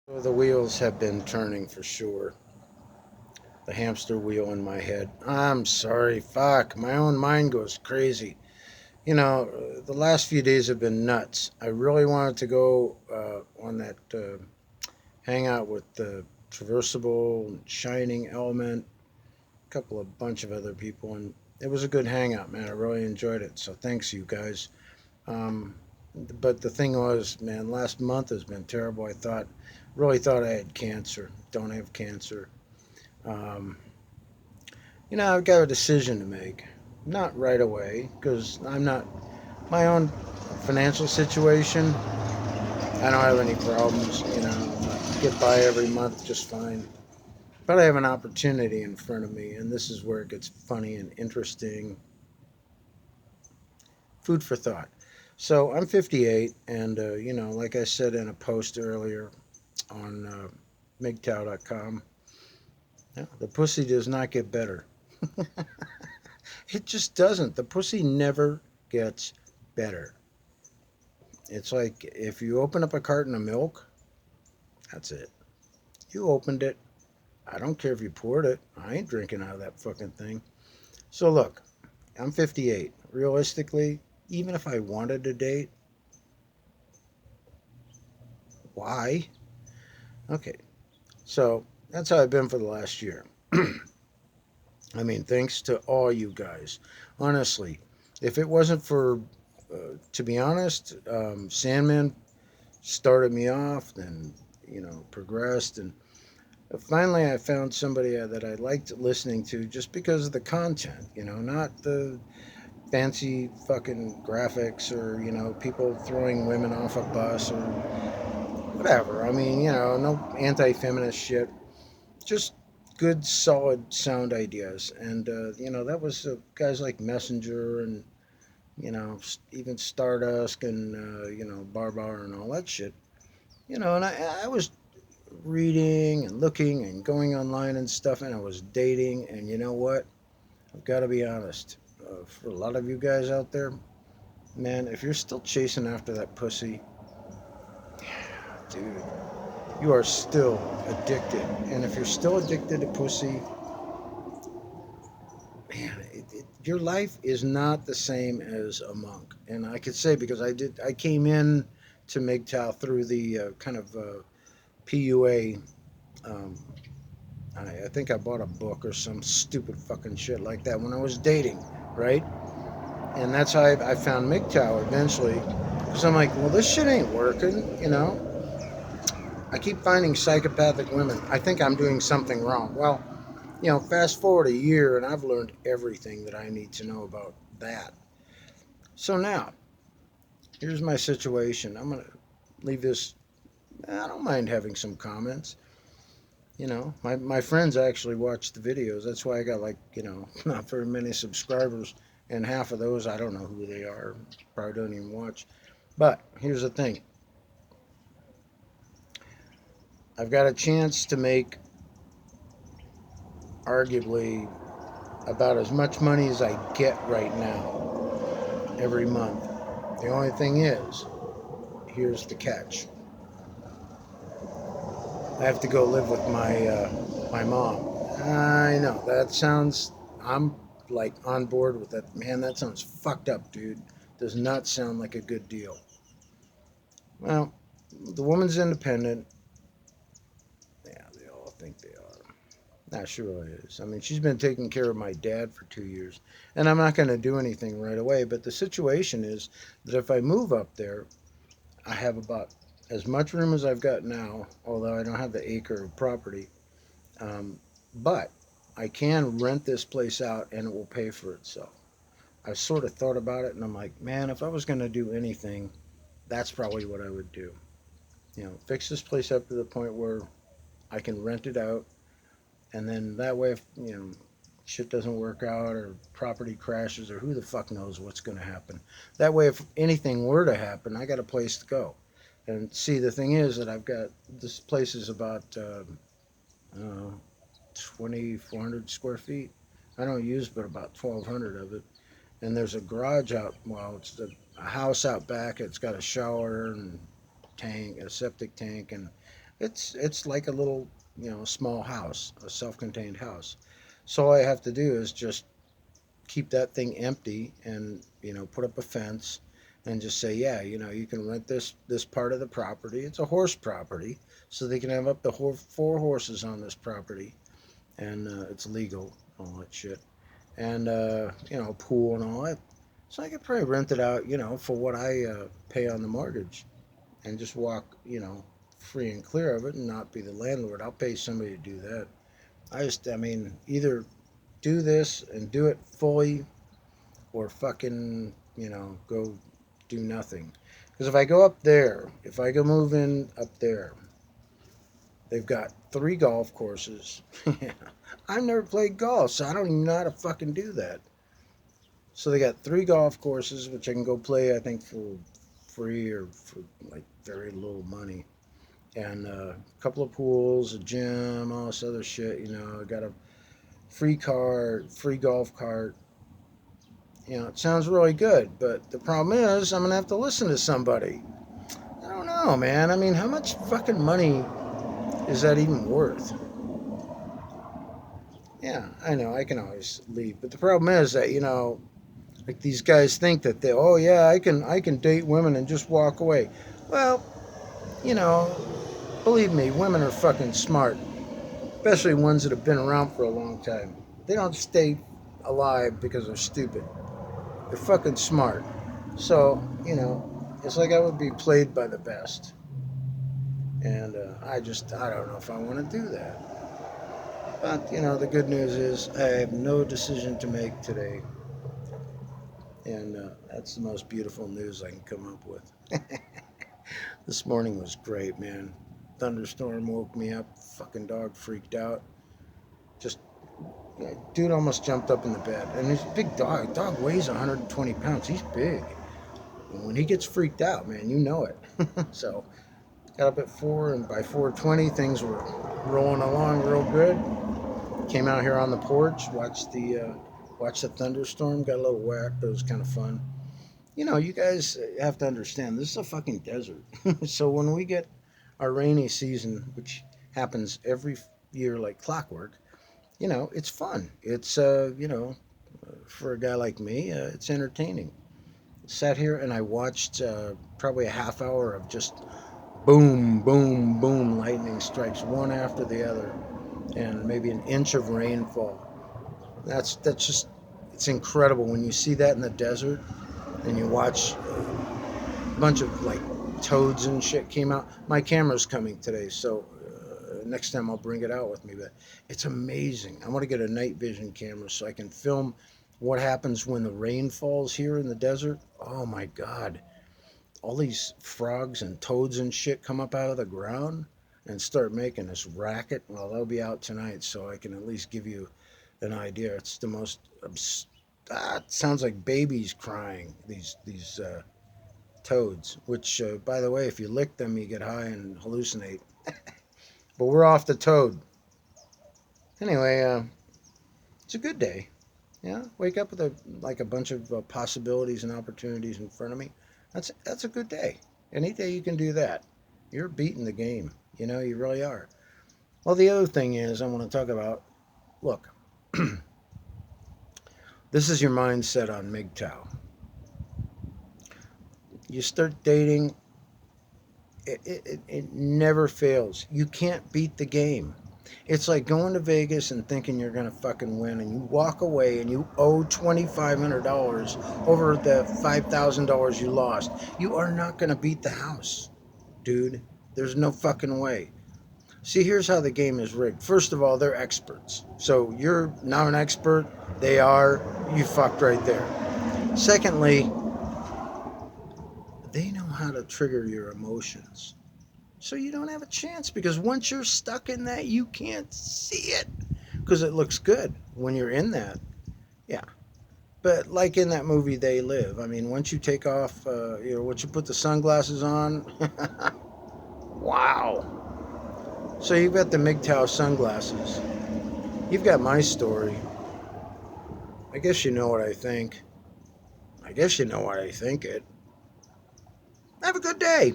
So the wheels have been turning for sure. The hamster wheel in my head. I'm sorry, fuck. My own mind goes crazy. The last few days have been nuts. I really wanted to go on that hangout with the Traversable, Shining Element, a couple of bunch of other people, and it was a good hangout, man. I really enjoyed it. So thanks, you guys. Um, but the thing was, man, last month has been terrible. Really thought I had cancer. Don't have cancer. Um, I've got a decision to make. Not right away, because I'm not my own financial situation. I don't have any problems. Get by every month just fine. But I have an opportunity in front of me, and this is where it gets funny and interesting. Food for thought. So I'm 58, and like I said in a post earlier on MGTOW.com, yeah, the pussy does not get better. It just doesn't. The pussy never gets better. It's like if you open up a carton of milk, that's it. You opened it. I don't care if you poured it. I ain't drinking out of that fucking thing. So look, I'm 58. Realistically, even if I wanted to date, why? Okay. So that's how I've been for the last year. I mean, thanks to all you guys. Honestly, if it wasn't for, to be honest, Sandman started me off, then, progressed. And finally, I found somebody that I liked listening to just because of the content, not the fancy fucking graphics or, people throwing women off a bus or whatever. I mean, no anti feminist shit. Just good, solid sound ideas. And, that was guys like Messenger and, even Stardust and, Barbar and all that shit. And I was reading and looking and going online and stuff, and I was dating. And you know what? I've got to be honest. For a lot of you guys out there, man, if you're still chasing after that pussy, dude, you are still addicted. And if you're still addicted to pussy, man, your life is not the same as a monk. And I could say because I came in to MGTOW through the kind of PUA. Um, I think I bought a book or some stupid fucking shit like that when I was dating, right? And that's how I found MGTOW eventually. Because I'm like, well, this shit ain't working. I keep finding psychopathic women. I think I'm doing something wrong. Well, fast forward a year and I've learned everything that I need to know about that. So now, here's my situation. I'm going to leave this. I don't mind having some comments. My friends actually watch the videos. That's why I got like, not very many subscribers. And half of those, I don't know who they are. Probably don't even watch. But here's the thing I've got a chance to make arguably about as much money as I get right now every month. The only thing is, here's the catch. I have to go live with my mom. I know that sounds. I'm like on board with that. Man, that sounds fucked up, dude. Does not sound like a good deal. Well, the woman's independent. Yeah, they all think they are. Nah, she really is. I mean, she's been taking care of my dad for 2 years, and I'm not going to do anything right away. But the situation is that if I move up there, I have about as much room as I've got now, although I don't have the acre of property. But I can rent this place out and it will pay for itself. I've sort of thought about it and I'm like, man, if I was going to do anything, that's probably what I would do. Fix this place up to the point where I can rent it out. And then that way, if, shit doesn't work out or property crashes or who the fuck knows what's going to happen. That way, if anything were to happen, I got a place to go. And see, the thing is that I've got this place is about uh, 2,400 square feet. I don't use but about 1,200 of it. And there's a garage out, well, it's a house out back. It's got a shower and tank, a septic tank, and It's like a little, small house, a self-contained house. So all I have to do is just keep that thing empty and put up a fence and just say, yeah, you can rent this part of the property. It's a horse property, so they can have up to four horses on this property, and it's legal, all that shit, and pool and all that. So I could probably rent it out, for what I pay on the mortgage, and just walk, free and clear of it, and not be the landlord. I'll pay somebody to do that. I mean, either do this and do it fully, or fucking, go do nothing. Because if I go up there, if I go move in up there, they've got 3 golf courses. I've never played golf, so I don't even know how to fucking do that. So they got 3 golf courses, which I can go play, I think, for free or for like very little money. And a couple of pools, a gym, all this other shit. I got a free car, free golf cart. It sounds really good, but the problem is I'm gonna have to listen to somebody. I don't know, man. I mean, how much fucking money is that even worth? Yeah, I know, I can always leave, but the problem is that like these guys think that oh yeah, I can date women and just walk away. Well, you know, believe me, women are fucking smart, especially ones that have been around for a long time. They don't stay alive because they're stupid. They're fucking smart. So, it's like I would be played by the best. And I don't know if I want to do that. But, the good news is I have no decision to make today. And that's the most beautiful news I can come up with. This morning was great, man. Thunderstorm woke me up. Fucking dog freaked out. Just, dude almost jumped up in the bed. And he's a big dog. Dog weighs 120 pounds. He's big. And when he gets freaked out, man, you know it. So, got up at 4, and by 4:20, things were rolling along real good. Came out here on the porch, watched the thunderstorm. Got a little whack, but it was kind of fun. You guys have to understand, this is a fucking desert. So when we get our rainy season, which happens every year like clockwork, it's fun. It's, for a guy like me, it's entertaining. Sat here and I watched probably a half hour of just boom, boom, boom, lightning strikes one after the other, and maybe an inch of rainfall. That's just, it's incredible when you see that in the desert, and you watch a bunch of like toads and shit came out. My camera's coming today, so next time I'll bring it out with me. But it's amazing. I want to get a night vision camera so I can film what happens when the rain falls here in the desert. Oh my God. All these frogs and toads and shit come up out of the ground and start making this racket. Well, they'll be out tonight, so I can at least give you an idea. It's the most it sounds like babies crying, these toads, which, by the way, if you lick them, you get high and hallucinate. But we're off the toad. Anyway, it's a good day. Yeah, wake up with a bunch of possibilities and opportunities in front of me. That's a good day. Any day you can do that, you're beating the game. You really are. Well, the other thing is I want to talk about. Look, this is your mindset on MGTOW. You start dating, it never fails. You can't beat the game. It's like going to Vegas and thinking you're going to fucking win, and you walk away and you owe $2,500 over the $5,000 you lost. You are not going to beat the house, dude. There's no fucking way. See, here's how the game is rigged. First of all, they're experts. So you're not an expert. They are. You fucked right there. Secondly, they know how to trigger your emotions. So you don't have a chance, because once you're stuck in that, you can't see it, because it looks good when you're in that. Yeah. But like in that movie, They Live. I mean, once you take off, once you put the sunglasses on, wow. So you've got the MGTOW sunglasses. You've got my story. I guess you know what I think. I guess you know what I think it. Have a good day.